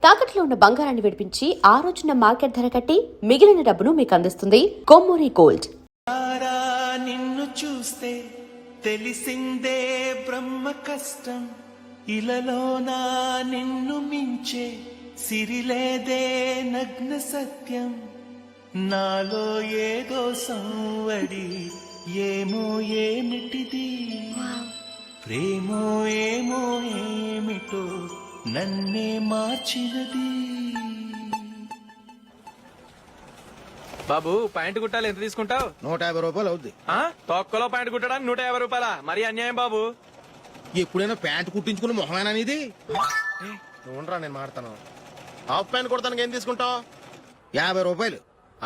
తాకట్లో ఉన్న బంగారాన్ని విడిపించి ఆ రోజున మార్కెట్ ధర కట్టి మిగిలిన డబ్బును మీకు అందిస్తుంది కొమ్మూరి గోల్డ్. నిన్ను చూస్తే తెలిసిందే బ్రహ్మ కష్టం, ఇలలోనా నిన్ను మించే సిరిలేదే నగ్న సత్యం, నాలో ఏదో సంవడి ఏమో ఏమిటిది, ప్రేమో ఏమో ఏమిటో నన్నే మార్చినది. బాబు ప్యాంట్ కుట్టాలి, ఎంత తీసుకుంటావు? 150 రూపాయలు అవుద్ది. తొక్కలో ప్యాంట్ కుట్టడానికి 150 రూపాయల? మరి అన్యాయం బాబు. ఎప్పుడైనా ప్యాంట్ కుట్టించుకుని మొహమేనా ఇది? చూడరా నేను మాడతాను. హాఫ్ ప్యాంట్ కుడతానికి ఏం తీసుకుంటావు? 50 రూపాయలు.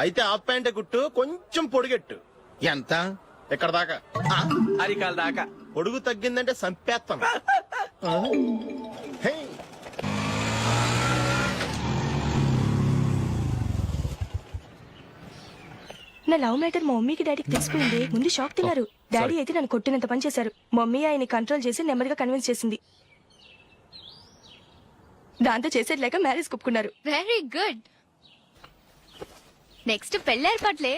అయితే హాఫ్ ప్యాంటే కుట్టు, కొంచెం పొడిగెట్టు. ఎంత? ఎక్కడ దాకా? అరికాల దాకా. పొడుగు తగ్గిందంటే సంపేస్తాను. హే. నా లవ్ మ్యాటర్ మా మమ్మీకి డాడీకి తెలిసిపోయింది. ముందు షాక్ తిన్నారు. డాడీ అయితే నన్ను కొట్టినంత పని చేశారు. మమ్మీ ఆయన్ని కంట్రోల్ చేసి నెమ్మదిగా కన్విన్స్ చేసింది. దాంతో చేసేది లేక మ్యారేజ్ ఒప్పుకున్నారు. Very good. నెక్స్ట్ పెళ్లి ఏర్పాట్లే.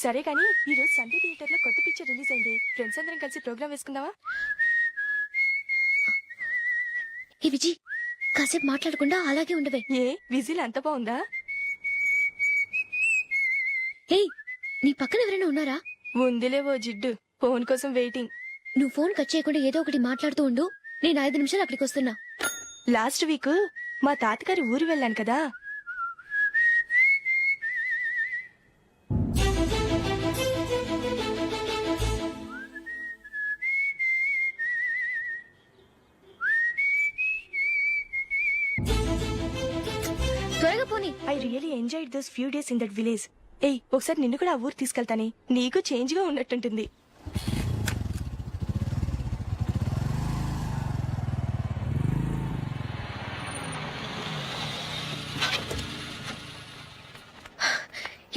సరే కానీ ఈ రోజు సండే థియేటర్ లో కొత్త పిక్చర్ రిలీజ్ అయింది. ఫ్రెండ్స్ అందరం కలిసి ప్రోగ్రామ్ వేసుకుందామా? ఈ విజి కాసేపు మాట్లాడకుండా అలాగే ఉండవే. ఏ విజిల్ అంత బాగుందా? ఏయ్, నీ పక్కన ఎవరైనా ఉన్నారా? ఉందిలే ఓ జిడ్డు. ఫోన్ కోసం వెయిటింగ్. నువ్వు ఫోన్ కట్ చేయకుండా ఏదో ఒకటి మాట్లాడుతూ ఉండు. నేను 5 నిమిషాలు అక్కడికి వస్తున్నా. లాస్ట్ వీక్ మా తాతగారి ఊరు వెళ్ళాను కదా. త్వరగా పోనీ. I really enjoyed those few days in that village. ఏయ్, ఒకసారి నిన్ను కూడా ఆ ఊరు తీసుకెళ్తానే. నీకు చేంజ్ గా ఉన్నట్టుంటుంది.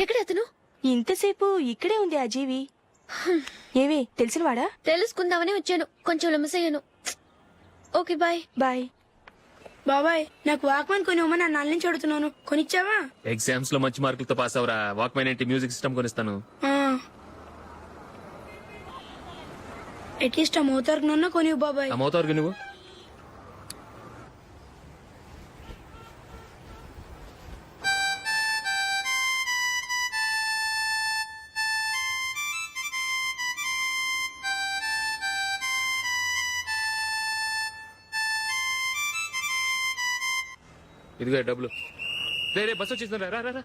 ఎక్కడ అతను? ఇంతసేపు ఇక్కడే ఉంది ఆ జీవి. ఏవే తెలిసినవాడా? తెలుసుకుందామని వచ్చాను. కొంచెం లెమసయ్యాను. Okay bye. బాయ్. బాబాయ్, నాకు వాక్మాన్ కొనివ్వమని నా నాన్న నుంచి అడుగుతున్నాను. కొనిచ్చావా? ఎగ్జామ్స్ లో మంచి మార్కులతో పాస్ అవరా. వాక్మెన్ ఏంటి, మ్యూజిక్ సిస్టమ్ కొనిస్తాను. అట్లీస్ట్ ఆ మోతార్కు కొనివ్వు బాబాయ్. ఆ మోతారు నువ్వు. ఇదిగో డబ్బులు. రే బస్ వచ్చేసింది, రా రా రా.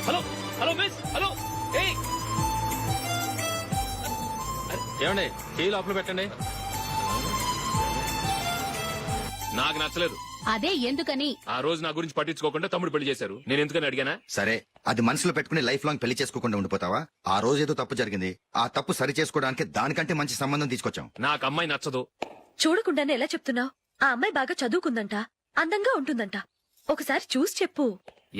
Hello hello miss, hello. ఏమండి, టీ లోపల పెట్టండి. నాకు నచ్చలేదు. అదే ఎందుకని? ఆ రోజు నా గురించి పట్టించుకోకుండా తమ్ముడు పెళ్లి చేశారు. నేను ఎందుకని అడిగానా? సరే, అది మనసులో పెట్టుకుని లైఫ్ లాంగ్ పెళ్లి చేసుకోకుండా ఉండిపోతావా? ఆ రోజు ఏదో తప్పు జరిగింది. ఆ తప్పు సరి చేసుకోవడానికి దానికంటే మంచి సంబంధం తీసుకొచ్చాం. నాకు అమ్మాయి నచ్చదు. చూడకుండానే ఎలా చెప్తున్నావు? ఆ అమ్మాయి బాగా చదువుకుందంట, అందంగా ఉంటుందంట. ఒకసారి చూసి చెప్పు.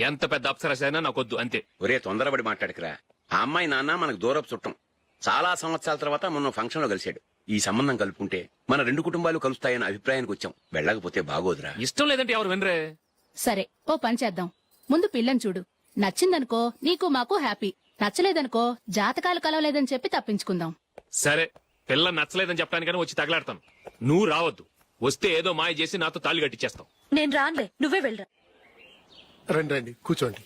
ఎంత పెద్ద అప్సరసైనా నాకొద్దు, అంతే. ఒరే తొందరపడి మాట్లాడకురా. ఆ అమ్మాయి నాన్న మనకు దూరపు చుట్టం. చాలా సంవత్సరాల తర్వాత మొన్న ఫంక్షన్ లో కలిశాడు. ఈ సంబంధం కలుపుకుంటే మన 2 కుటుంబాలు కలుస్తాయన్న అభిప్రాయానికి వచ్చాం. వెళ్ళకపోతే బాగోదురా. ఇష్టం లేదంటే ఎవరు వినరే. సరే, ఓ పని చేద్దాం. ముందు పిల్లని చూడు. నచ్చిందనుకో నీకు మాకు హ్యాపీ. నచ్చలేదనుకో జాతకాలు కలవలేదని చెప్పి తప్పించుకుందాం. సరే, పిల్ల నచ్చలేదని చెప్పడానికని వచ్చి తగలాడతాను. నువ్వు రావద్దు. వస్తే ఏదో మాయ చేసి నాతో తాళి కట్టించేస్తావు. నేను రానులే, నువ్వే వెళ్ళరా. రండి రండి కూర్చోండి.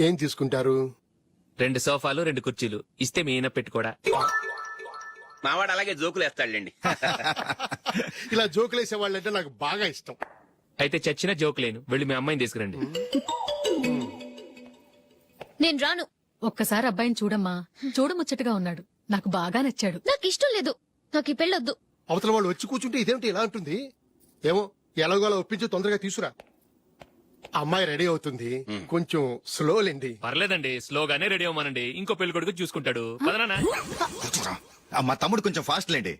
ఏం తీసుకుంటారు? 2 సోఫాలు 2 కుర్చీలు ఇస్తే మీ ఈయన పెట్టుకోడా. మావాడు అలాగే జోకులు వేస్తాడులేండి. ఇలా జోకులేసే వాళ్ళంటే నాకు బాగా ఇష్టం. అయితే చచ్చిన జోక్ లేను. వెళ్ళి మీ అమ్మాయిని తీసుకురండి. నేను రాను. ఒక్కసారి అబ్బాయిని చూడమ్మా. చూడముచ్చటగా ఉన్నాడు. నాకు బాగా నచ్చాడు. నాకు ఇష్టం లేదు. నాకు ఈ పెళ్ళొద్దు. అవతల వాళ్ళు వచ్చి కూర్చుంటే ఇదేమిటి ఇలా ఉంటుంది? ఏమో ఎలాగోలా ఒప్పించి తొందరగా తీసురా. అమ్మాయి రెడీ అవుతుంది, కొంచెం స్లో లేండి. పర్లేదండి, స్లోగానే రెడీ అవ్వమనండి. ఇంకో పెళ్లి కొడుకు చూసుకుంటాడు. పదనా? కూర్చోరా. మా తమ్ముడు కొంచెం ఫాస్ట్ లేండి.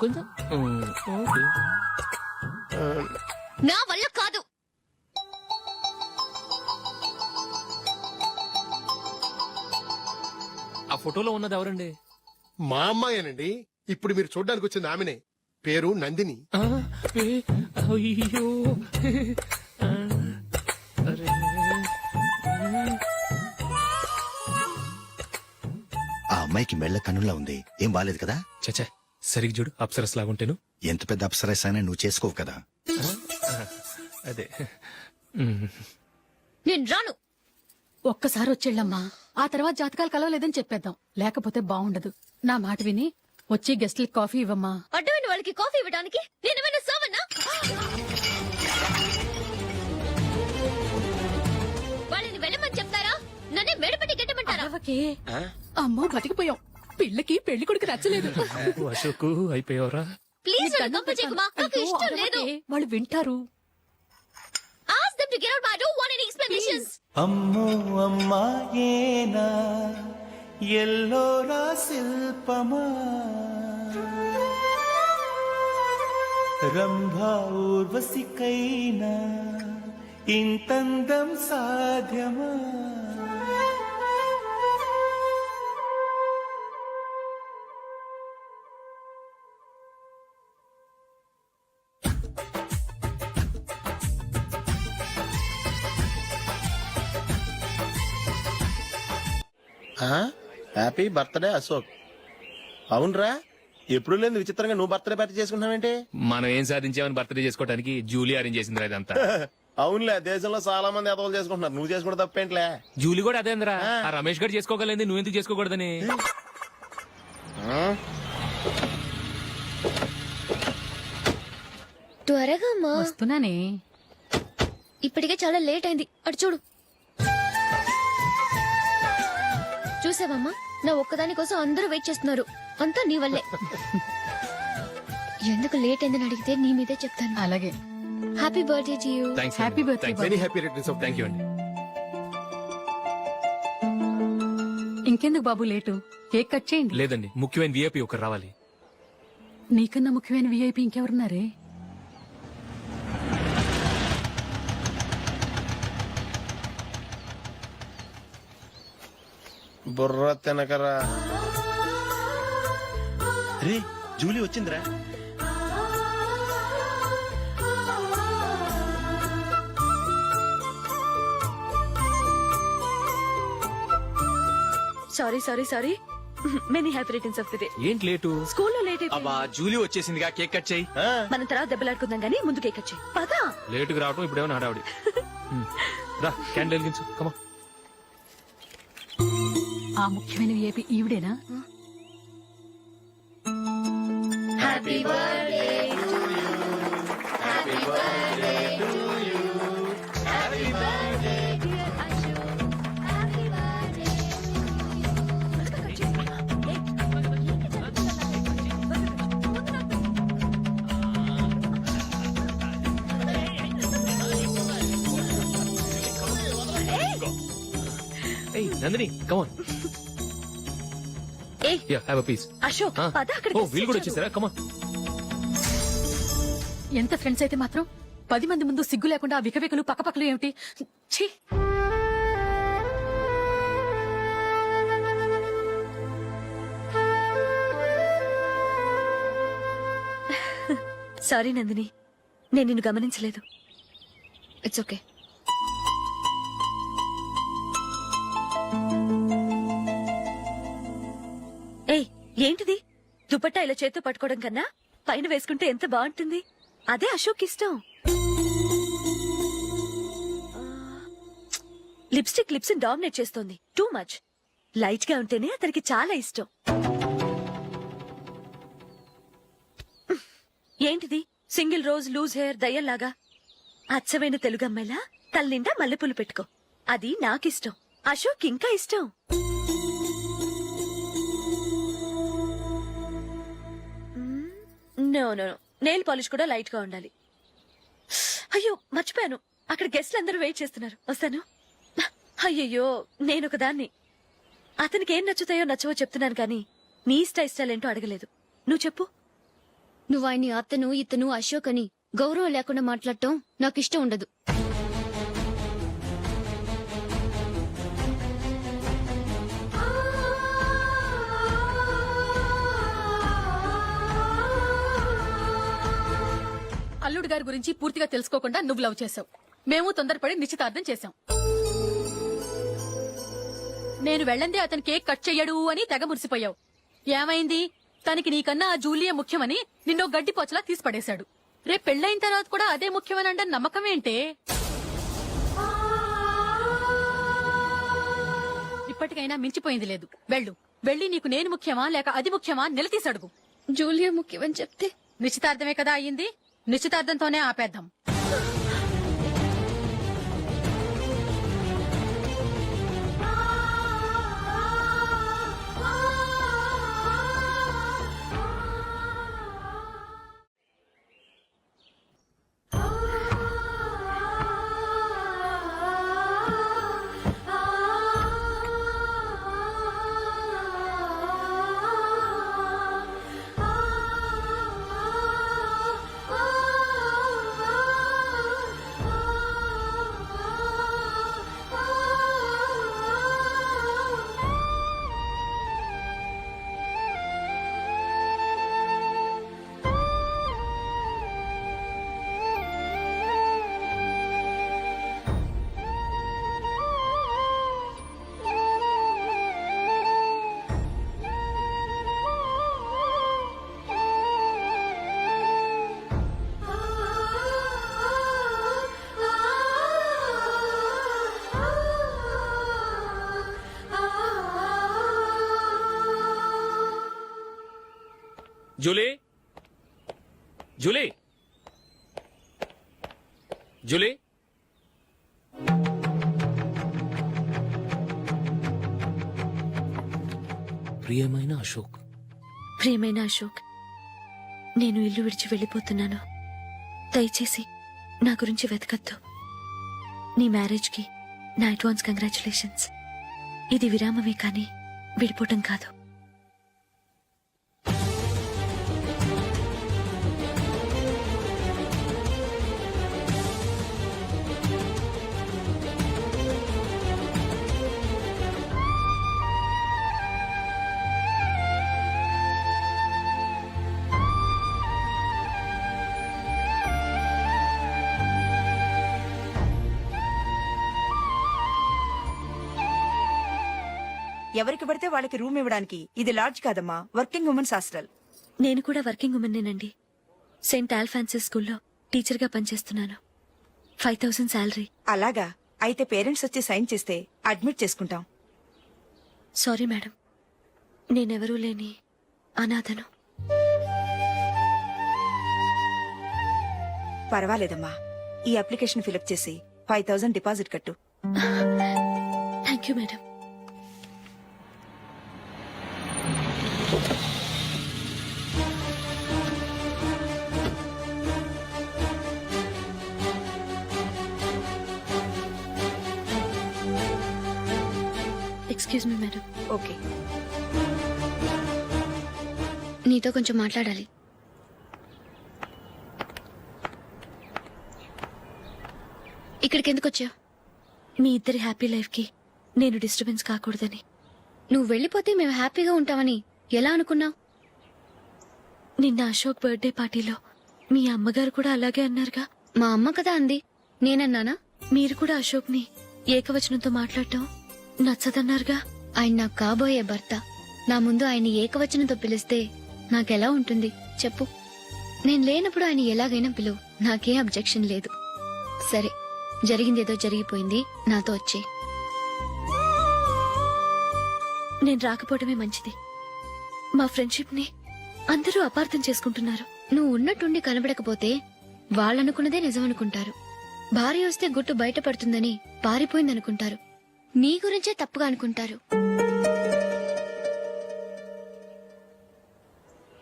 కొంచెం నా వల్ల కాదు. ఆ ఫోటోలో ఉన్నది ఎవరండి? మా అమ్మాయేనండి. ఇప్పుడు మీరు చూడడానికి వచ్చింది ఆమెనే. పేరు నందిని. అయ్యో ఆ అమ్మాయికి మెళ్ళ కన్నులా ఉంది. ఏం బాలేదు కదా? చచ్చా, సరిగ్గా చూడు, అప్సరస్ లాగుంటేను. ఎంత పెద్ద అప్సరస్ అయినా నువ్వు చేసుకోవు కదా. అదే. నేను రాను. ఒక్కసారి వచ్చేళ్ళమ్మా, ఆ తర్వాత జాతకాలు కలవలేదని చెప్పేద్దాం. లేకపోతే బాగుండదు. నా మాట విని వచ్చి గెస్ట్లకి కాఫీ ఇవ్వమ్మా. అడ్డమైన వాళ్ళకి కాఫీ ఇవ్వడానికి నేనేమైనా సోమన్నా? వాళ్ళని వెళ్ళమని చెప్తారా? నన్నే మేడపట్టి గెట్టమంటారా? అరవకే. అమ్మో బతికిపోయాం. పిల్లకి పెళ్లి కొడుకు నచ్చలేదు. అశోక్ అయిపోయావరా? ప్లీజ్ నన్ను కంపు చేయకుమా. నాకు అయ్యో, ఇష్టం లేదు. అరవకే. వాళ్ళు వింటారు. Ask them to get out. I don't want any explanations. అమ్మో అమ్మాయేనా ఎల్లోరా శిల్పమా రంభా ఊర్వశికైనా ఇంతందం సాధ్యమా? Happy birthday Ashok. అవునరా, ఎప్పుడు లేదు విచిత్రంగా నువ్వు బర్త్డే పార్టీ చేసుకుంటున్నావేంటి? మనం ఏం సాధించామని బర్త్డే చేసుకోవడానికి జూలీ అరేంజ్ చేసిందిరా ఇదంతా. అవునులే, దేశంలో చాలా మంది ఎదవలు చేసుకుంటున్నారు. నువ్వు చేసుకుంటే తప్పేంట్లే. జూలీ కూడా అదేంద్రా. ఆ రమేష్ గారు చేసుకోగలేదు, నువ్వు ఎందుకు చేసుకోకూడదని. త్వరగా అమ్మా. వస్తున్నానే. ఇప్పటికే చాలా లేట్ అయింది. అటు చూడు. చూసావమ్మా, నా ఒక్కదాని కోసం అందరూ వెయిట్ చేస్తున్నారు. అంతా నీ వల్లే. ఎందుకు లేట్ అయిందని అడిగితే నీ మీదే చెప్తాను. అలాగే. Happy birthday to you. Thanks. Happy birthday. Very happy returns of. Thank you అండి. ఇంకెందుకు బాబు లేటు? కేక్ కట్ చేయండి. లేదండి, ముఖ్యమైన విఐపి ఒకరు రావాలి. నీకన్నా ముఖ్యమైన విఐపి ఇంకెవరున్నారే? బుర్ర తినకరా. రే, జూలీ వచ్చిందిరా. Sorry many happy returns of the day. ఏంటి లేటు? స్కూల్లో లేట్ అయిపోయింది. అబ్బా, జూలీ వచ్చేసిందిగా, కేక్ కట్ చేయి. మనం తర్వాత దెబ్బలాడుకుందాం గానీ ముందు కేక్ వచ్చాయి. పదా. లేటుగా రావటం ఇప్పుడేమో హడావుడి. రా, క్యాండిల్ వెలిగించు. కమా. ఆ ముఖ్యమైన విఐపి ఈవిడేనా? Happy birthday to you. Happy birthday to you. Happy birthday dear Ashok. Happy birthday. ఏయ్ నందిని, కమాన్. ఏయ్, yeah, have a piece. Ashok పద. అక్కడ ఓ, వీళ్ళు కూడా వచ్చేసారా? కమాన్. ఎంత ఫ్రెండ్స్ అయితే మాత్రం 10 మంది ముందు సిగ్గు లేకుండా ఆ వికవికలు పక్కపక్కలు ఏమిటి? ఛీ! సారీ నందిని, నేను నిన్ను గమనించలేదు. It's okay. ఏయ్, ఏంటిది? దుపట్టా ఇలా చేత్తో పట్టుకోవడం కన్నా పైన వేసుకుంటే ఎంత బాగుంటుంది. అదే అశోక్ ఇష్టం. లిప్స్టిక్ లిప్స్ డామినేట్ చేస్తోంది. Too much. లైట్ గా ఉంటేనే అతనికి చాలా ఇష్టం. ఏంటిది సింగిల్ రోజ్ లూజ్ హెయిర్ దయ్యల్లాగా? అచ్చమైన తెలుగు అమ్మాయిలా తల్లిండా మల్లెపూలు పెట్టుకో. అది నాకిష్టం, అశోక్ ఇంకా ఇష్టం. నో నో నెయిల్ పాలిష్ కూడా లైట్ గా ఉండాలి. అయ్యో మర్చిపోయాను, అక్కడ గెస్ట్లు అందరూ వెయిట్ చేస్తున్నారు, వస్తాను. అయ్యయ్యో నేనొక దాన్ని. అతనికి ఏం నచ్చుతాయో నచ్చవో చెప్తున్నాను కానీ నీ ఇష్టాలేంటో అడగలేదు. నువ్వు చెప్పు. నువ్వు ఆయన్ని అతను ఇతను అశోక్ అని గౌరవం లేకుండా మాట్లాడటం నాకు ఇష్టం ఉండదు. అల్లుడు గారి గురించి పూర్తిగా తెలుసుకోకుండా నువ్వు లవ్ చేసావు. మేము తొందరపడి నిశ్చితార్థం చేశాం. నేను వెళ్ళందే అతని కేక్ కట్ చెయ్యడు అని తెగ మురిసిపోయావు. ఏమైంది? తనకి నీకన్నా ఆ జూలియే ముఖ్యమని నిన్నో గడ్డి పోచలా తీసి పడేశాడు. రేపు పెళ్ళైన తర్వాత కూడా అదే ముఖ్యమని అంటే నమ్మకం ఏంటే? ఇప్పటికైనా మించిపోయింది లేదు. వెళ్ళి నీకు నేను ముఖ్యమా లేక అది ముఖ్యమా నిలదీసి అడుగు. జూలియా ముఖ్యమని చెప్తే నిశ్చితార్థమే కదా అయ్యింది, నిశ్చితార్థంతోనే ఆపేద్దాం. Julie, Julie, Julie. ప్రియమైన అశోక్, ప్రియమైన అశోక్, నేను ఇల్లు విడిచి వెళ్ళిపోతున్నాను. దయచేసి నా గురించి వెతకద్దు. నీ మ్యారేజ్ కి నా అడ్వాన్స్ కంగ్రాచులేషన్స్. ఇది విరామమే కానీ విడిపోవటం కాదు. ఎవరికి పడితే వాళ్ళకి రూమ్ ఇవ్వడానికి ఇది లాడ్జ్ కాదమ్మా, వర్కింగ్ ఉమెన్స్ హాస్టల్. నేను కూడా వర్కింగ్ ఉమెన్నేనండి. సెయింట్ ఆల్ఫాన్సెస్ స్కూల్లో టీచర్ గా పనిచేస్తున్నాను. 5000 శాలరీ. అలాగా? అయితే పేరెంట్స్ వచ్చి సైన్ చేస్తే అడ్మిట్ చేసుకుంటాం. సారీ మేడం, నేనెవరూ లేని అనాథను. పర్వాలేదమ్మా, ఈ అప్లికేషన్ ఫిలప్ చేసి 5000 డిపాజిట్ కట్టు. Thank you madam. Excuse me madam. Okay. నీతో కొంచెం మాట్లాడాలి. ఇక్కడికి ఎందుకు వచ్చావు? మీ ఇద్దరి హ్యాపీ లైఫ్ కి నేను డిస్టర్బెన్స్ కాకూడదని. నువ్వు వెళ్ళిపోతే మేము హ్యాపీగా ఉంటామని ఎలా అనుకున్నావు? నిన్న అశోక్ బర్త్డే పార్టీలో మీ అమ్మగారు కూడా అలాగే అన్నారుగా. మా అమ్మ కదా అంది, నేనన్నానా? మీరు కూడా అశోక్ ని ఏకవచనంతో మాట్లాడటం నచ్చదన్నారుగా. ఆయన నాకు కాబోయే భర్త. నా ముందు ఆయన ఏకవచనంతో పిలిస్తే నాకెలా ఉంటుంది చెప్పు? నేను లేనప్పుడు ఆయన ఎలాగైనా పిలువు, నాకే అబ్జెక్షన్ లేదు. సరే, జరిగిందేదో జరిగిపోయింది, నాతో వచ్చే. నేను రాకపోవడమే మంచిది. మా ఫ్రెండ్షిప్ ని అందరూ అపార్థం చేసుకుంటున్నారు. నువ్వు ఉన్నట్టుండి కనబడకపోతే వాళ్ళనుకున్నదే నిజమనుకుంటారు. భార్య వస్తే గుట్టు బయటపడుతుందని పారిపోయిందనుకుంటారు. నీ గురించే తప్పుగా అనుకుంటారు.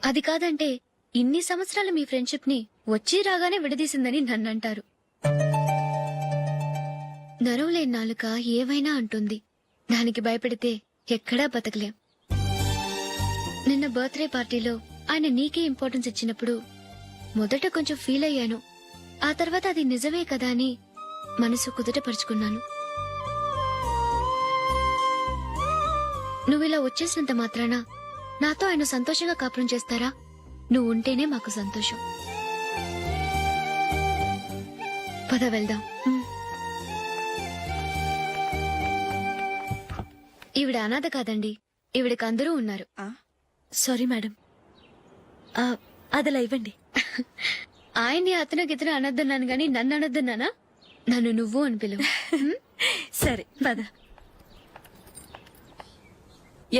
అది కాదంటే ఇన్ని సంవత్సరాలు మీ ఫ్రెండ్షిప్ ని వచ్చి రాగానే విడదీసిందని నన్నంటారు. నరవలేని నాలుక ఏవైనా అంటుంది. దానికి భయపెడితే ఎక్కడా బతకలేం. నిన్న బర్త్డే పార్టీలో ఆయన నీకే ఇంపార్టెన్స్ ఇచ్చినప్పుడు మొదట కొంచెం ఫీల్ అయ్యాను. ఆ తర్వాత అది నిజమే కదా అని మనసు కుదుటపరుచుకున్నాను. నువ్విలా వచ్చేసినంత మాత్రాన నాతో ఆయన సంతోషంగా కాపురం చేస్తారా? నువ్వు ఉంటేనే మాకు సంతోషం. పద వెళ్దాం. ఈవిడ అనాథ కాదండి, ఈవిడకి అందరూ ఉన్నారు. సారీ మేడం, అదలా ఇవ్వండి. ఆయన్ని అతను గితను అనొద్దన్నాను గాని నన్ను అనొద్దన్నానా? నన్ను నువ్వు అని పిలువు. సరే పద.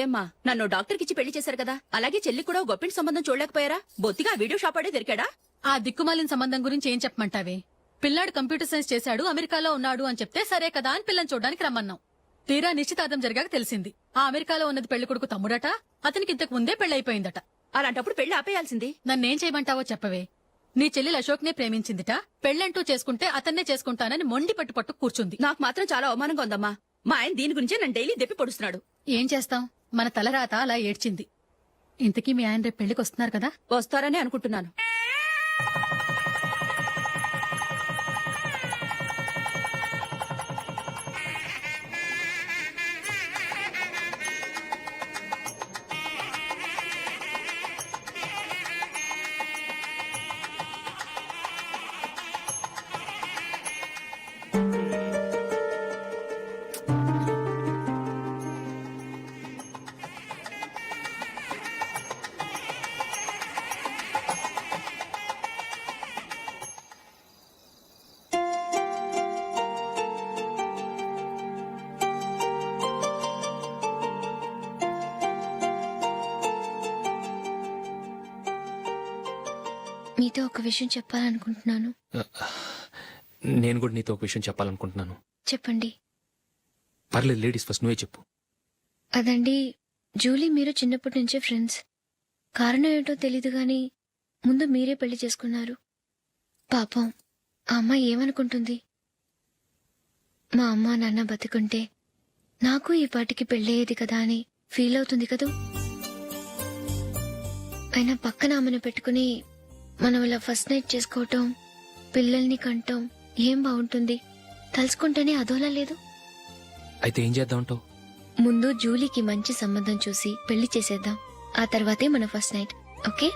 ఏమ్మా, నన్ను డాక్టర్ కిచ్చి పెళ్లి చేశారు కదా, అలాగే చెల్లి కూడా గొప్పింటి సంబంధం చూడలేకపోయారా? బొత్తిగా వీడియో షాప్ ఆడే దొరికాడా? ఆ దిక్కుమాలిన సంబంధం గురించి ఏం చెప్పమంటావే? పిల్లాడు కంప్యూటర్ సైన్స్ చేశాడు, అమెరికాలో ఉన్నాడు అని చెప్తే సరే కదా అని పిల్లని చూడడానికి రమ్మన్నాం. తీరా నిశ్చితార్థం జరిగాక తెలిసింది ఆ అమెరికాలో ఉన్నది పెళ్లి కొడుకు తమ్ముడట, అతనికి ఇంతకు ముందే పెళ్లయిపోయిందట. అలాంటప్పుడు పెళ్లి ఆపేయాల్సింది. నన్నేం చేయమంటావో చెప్పవే? నీ చెల్లెలు అశోక్ నే ప్రేమించిందిట, పెళ్లంటూ చేసుకుంటే అతన్నే చేసుకుంటానని మొండి పట్టు కూర్చుంది. నాకు మాత్రం చాలా అవమానంగా ఉందమ్మా. మా ఆయన దీని గురించే నన్ను డైలీ దెప్పి పొడుస్తున్నాడు. ఏం చేస్తాం, మన తలరాత అలా ఏడ్చింది. ఇంతకీ మీ ఆయన రేపు పెళ్లికి వస్తున్నారు కదా? వస్తారని అనుకుంటున్నాను. మీతో ఒక విషయం చెప్పాలనుకుంటున్నాను. నేను కూడా నీతో ఒక విషయం చెప్పాలనుకుంటున్నాను. చెప్పండి. పర్లేదు, లేడీస్ ఫస్ట్, నువ్వే చెప్పు. అదండి, జూలీ మీరు చిన్నప్పటి నుంచే ఫ్రెండ్స్. కారణం ఏంటో తెలీదు గాని ముందు మీరే పెళ్లి చేసుకున్నారు. పాపం ఆ అమ్మాయి ఏమనుకుంటుంది? మా అమ్మ నాన్న బతికుంటే నాకు ఈ పాటికి పెళ్ళయ్యేది కదా అని ఫీల్ అవుతుంది కదూ. అయినా పక్కన ఆమెను పెట్టుకుని మనం ఇలా ఫస్ట్ నైట్ చేసుకోవటం, పిల్లల్ని కంటాం ఏం బాగుంటుంది? తలుచుకుంటేనే అదోలా లేదు. అయితే ఏం చేద్దాం అంటావు? ముందు జూలీకి మంచి సంబంధం చూసి పెళ్లి చేసేద్దాం. ఆ తర్వాతే మన ఫస్ట్ నైట్. ఓకే?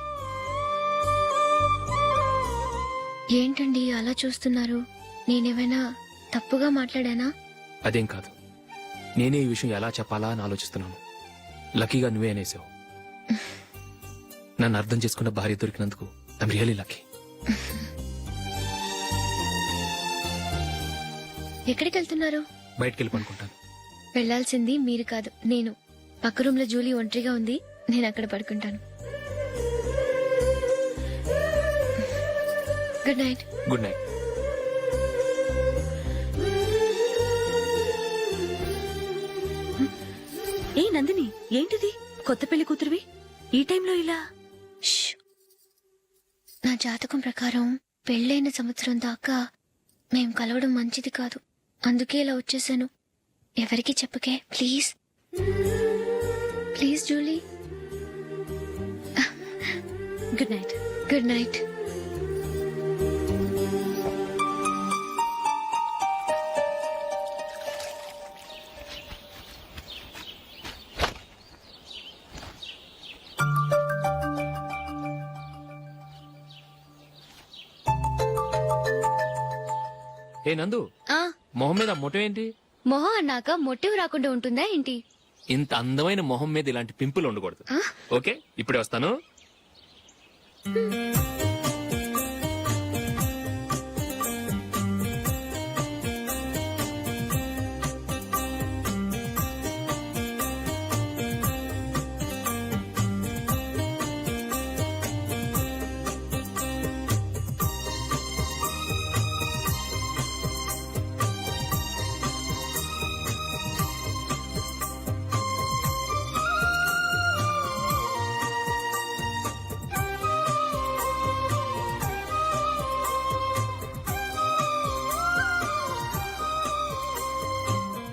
ఏంటండి అలా చూస్తున్నారు? నేనేమైనా తప్పుగా మాట్లాడానా? అదేం కాదు, నేనే ఈ విషయం ఎలా చెప్పాలా అని ఆలోచిస్తున్నాను. లక్కీగా నువ్వే అనేసావు. నన్ను అర్థం చేసుకున్న భార్య దొరికినందుకు ఐమ్ రియలీ లక్కీ. ఎక్కడికి వెళ్తున్నారు? బయటికి వెళ్ళి పడుకుంటాను. వెళ్లాల్సింది మీరు కాదు, నేను. పక్క రూమ్ లో జూలీ ఒంటరిగా ఉంది, నేను అక్కడ పడుకుంటాను. Good night. Good night. ఏ నందిని, ఏంటిది? కొత్త పెళ్లి కూతురువి ఈ టైంలో ఇలా? ష్. నా జాతకం ప్రకారం పెళ్ళైన సంవత్సరం దాకా మేం కలవడం మంచిది కాదు. అందుకే ఇలా వచ్చేసాను. ఎవరికి చెప్పకే please. Please Julie. Good night. Good night. ఏ నందు, ఆ మొహం మీద మొటం ఏంటి? మొహం అన్నాక మొట్టివి రాకుండా ఉంటుందా ఏంటి? ఇంత అందమైన మొహం మీద ఇలాంటి పింపుల్ ఉండకూడదు. ఓకే, ఇప్పుడే వస్తాను.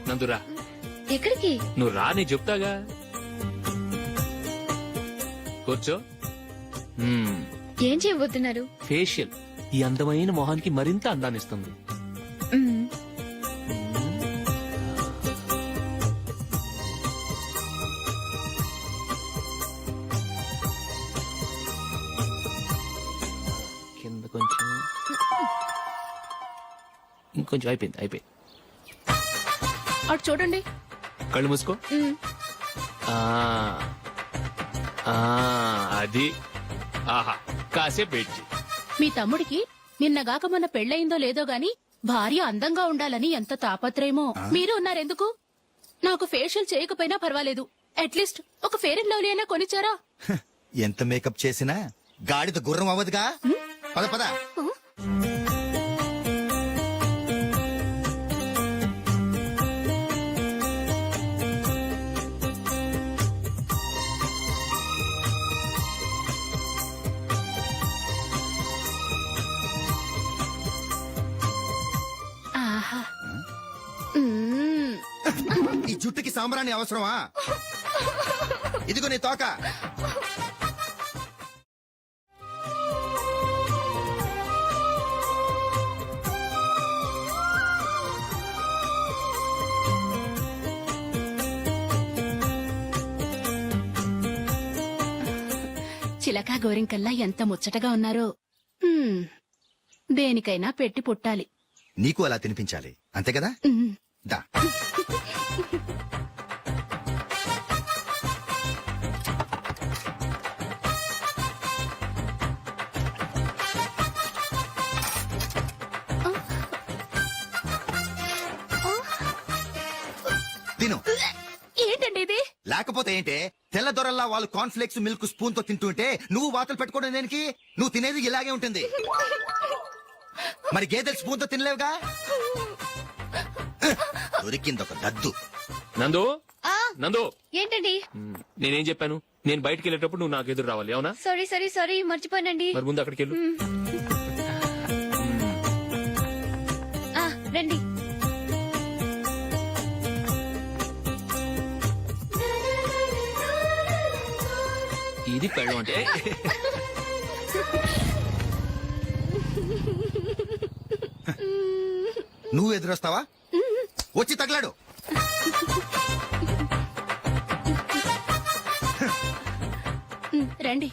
నందురా ఎక్కడికి? నువ్వు రా నేను చెప్తాగా. కూర్చో. ఏం చేయబోతున్నారు? ఫేషియల్ ఈ అందమైన మొహానికి మరింత అందాన్నిస్తుంది. మ్మ్. కింద కొంచెం ఇంకొంచెం అయిపోయింది. అటు చూడండి. కళ్ళు మూసుకో. మ్మ్. ఆ ఆ, అది ఆహా కాసేపు వెయిట్ చెయ్. మీ తమ్ముడికి నిన్నగాక మొన్న పెళ్ళయిందో లేదో గాని భార్య అందంగా ఉండాలని ఎంత తాపత్రయమో. మీరు ఉన్నారెందుకు? నాకు ఫేషియల్ చేయకపోయినా పర్వాలేదు, అట్లీస్ట్ ఒక ఫేర్ అండ్ లవ్లీ అయినా కొనిచ్చారా? ఎంత మేకప్ చేసినా గాడిద గుర్రం అవ్వదుగా. పద పద. ఆహా. ఈ జుట్టుకి సాంబ్రాణి అవసరమా? ఇదిగో నీ తోక. చిలకా గోరింకల్లా ఎంత ముచ్చటగా ఉన్నారో. దేనికైనా పెట్టి పుట్టాలి. నీకు అలా తినిపించాలి అంతే కదా. మ్మ్. దా. తిను. ఏంటండి ఇది? లేకపోతే ఏంటే, తెల్లదొరల్లా వాళ్ళు కాన్ఫ్లెక్స్ మిల్క్ స్పూన్ తో తింటుంటే నువ్వు వాతలు పెట్టుకోవడం దేనికి? నువ్వు తినేది ఇలాగే ఉంటుంది. మరి గేదెలు స్పూన్ తో తినలేవుగా. దొరికింది ఒక దద్దు. నందు నందు ఏంటండి? నేనేం చెప్పాను? నేను బయటికి వెళ్ళేటప్పుడు నువ్వు నాకు ఎదురు రావాలి, అవునా? సారీ మర్చిపోయానండి. మరి ముందు అక్కడికి వెళ్ళు. ఆ, రండి. ఇది పెళ్ళం అంటే. నువ్వు ఎదురొస్తావా? వచ్చి తగలాడు. రండి.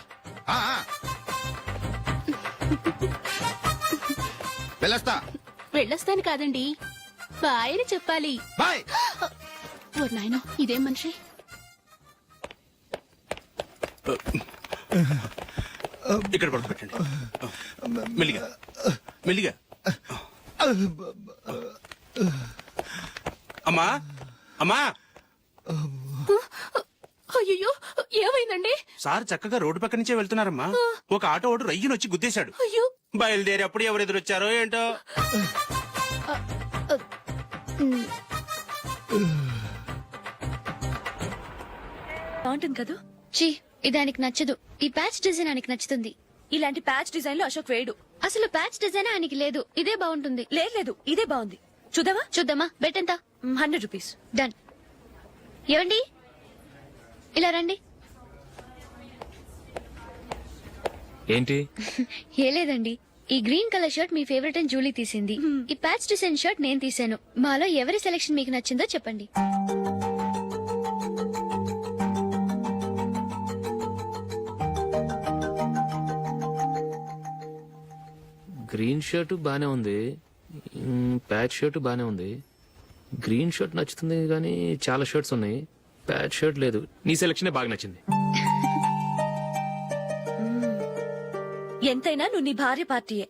ఆ, ఆ. వెళ్ళొస్తా. వెళ్ళొస్తాను కాదండి, బాయ్ అని చెప్పాలి. బాయ్. ఓ నాయనో, ఇదేం మనిషి? ఇక్కడ పడుకోబెట్టండి. మెల్లిగా మెల్లిగా. అమ్మా అమ్మా. అయ్యో, ఏమైందండి? సార్ చక్కగా రోడ్డు పక్క నుంచే వెళ్తున్నారమ్మా. ఒక ఆటో ఓడు రయ్యనొచ్చి గుద్దేశాడు. అయ్యో. బయలుదేరి అప్పుడు ఎవరు ఎదురొచ్చారో ఏంటో. బాగుంటుంది కదా. ఛీ, ఇది ఆయనకి నచ్చదు. ఈ ప్యాచ్ డిజైన్ ఆయనకి నచ్చుతుంది. ఇలాంటి ప్యాచ్ డిజైన్ లో అశోక్ వేయడు. అసలు ప్యాచ్ డిజైన్ ఆయనకి లేదు. ఇదే బాగుంటుంది. లేదు ఇదే బాగుంది. చూద్దామా? బెట్ ఎంత? 100 రూపీస్. డన్. ఏవండి, ఇలా రండి. ఏంటి? ఏ లేదండి, ఈ గ్రీన్ కలర్ షర్ట్ మీ ఫేవరెట్ అని జూలీ తీసింది. ఈ ప్యాచ్ డిజైన్ షర్ట్ నేను తీసాను. మాలో ఎవరి సెలెక్షన్ మీకు నచ్చిందో చెప్పండి. గ్రీన్ షర్ట్ బానే ఉంది, ప్యాచ్ షర్ట్ బానే ఉంది. గ్రీన్ షర్ట్ నచ్చుతుంది కానీ చాలా షర్ట్స్ ఉన్నాయి, ప్యాచ్ షర్ట్ లేదు. నీ సెలెక్షనే బాగా నచ్చింది. ఎంతైనా నువ్వు నీ భార్య పార్టీయే.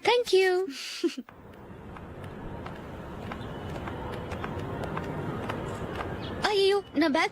Thank you. అయ్యో, నా బ్యాగ్